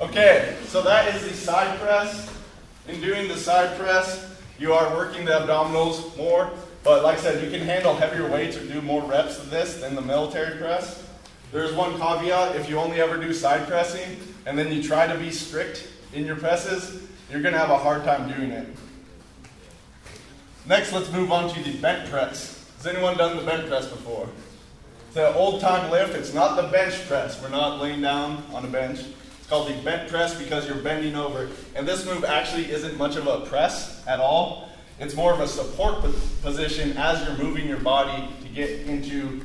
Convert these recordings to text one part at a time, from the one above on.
Okay, so that is the side press. In doing the side press, you are working the abdominals more, but like I said, you can handle heavier weights or do more reps of this than the military press. There's one caveat: if you only ever do side pressing and then you try to be strict in your presses, you're going to have a hard time doing it. Next, let's move on to the bench press. Has anyone done the bench press before? It's an old time lift. It's not the bench press. We're not laying down on a bench. It's called the bench press because you're bending over. And this move actually isn't much of a press at all. It's more of a support position as you're moving your body to get into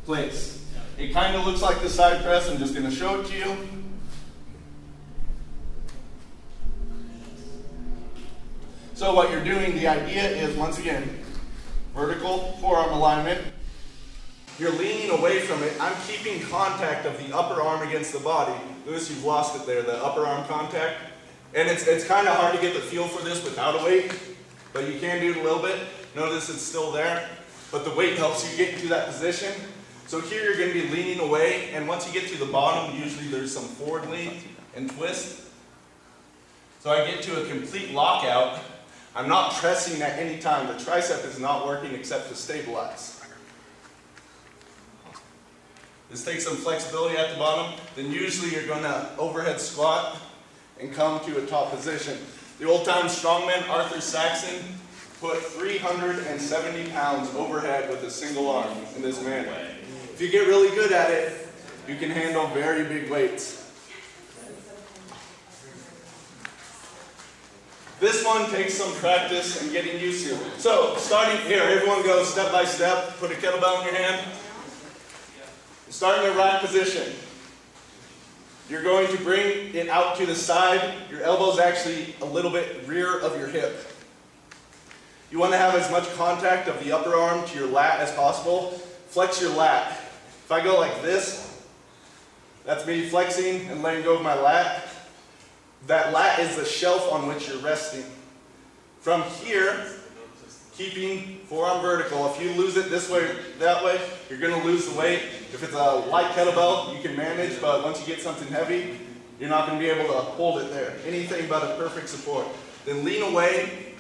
place. It kind of looks like the side press. I'm just going to show it to you. So what you're doing, the idea is, once again, vertical forearm alignment. You're leaning away from it. I'm keeping contact of the upper arm against the body. Notice you've lost it there, the upper arm contact. And it's kind of hard to get the feel for this without a weight, but you can do it a little bit. Notice it's still there, but the weight helps you get into that position. So here you're going to be leaning away, and once you get to the bottom, usually there's some forward lean and twist. So I get to a complete lockout. I'm not pressing at any time. The tricep is not working except to stabilize. This takes some flexibility at the bottom. Then usually you're going to overhead squat and come to a top position. The old-time strongman, Arthur Saxon, put 370 pounds overhead with a single arm in this manner. If you get really good at it, you can handle very big weights. This one takes some practice and getting used to. So, starting here, everyone goes step by step. Put a kettlebell in your hand. Start in the rack position. You're going to bring it out to the side. Your elbow's actually a little bit rear of your hip. You want to have as much contact of the upper arm to your lat as possible. Flex your lat. If I go like this, that's me flexing and letting go of my lat. That lat is the shelf on which you're resting. From here, keeping forearm vertical. If you lose it this way, that way, you're going to lose the weight. If it's a light kettlebell, you can manage, but once you get something heavy, you're not going to be able to hold it there. Anything but a perfect support. Then lean away.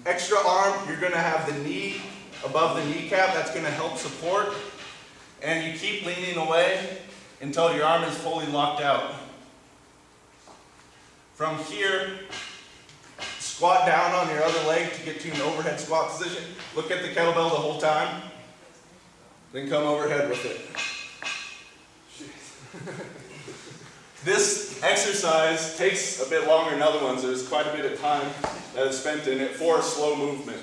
Extra arm, you're going to have the knee above the kneecap. That's going to help support. And you keep leaning away until your arm is fully locked out. From here, squat down on your other leg to get to an overhead squat position. Look at the kettlebell the whole time. Then come overhead with it. This exercise takes a bit longer than other ones. There's quite a bit of time that is spent in it for a slow movement.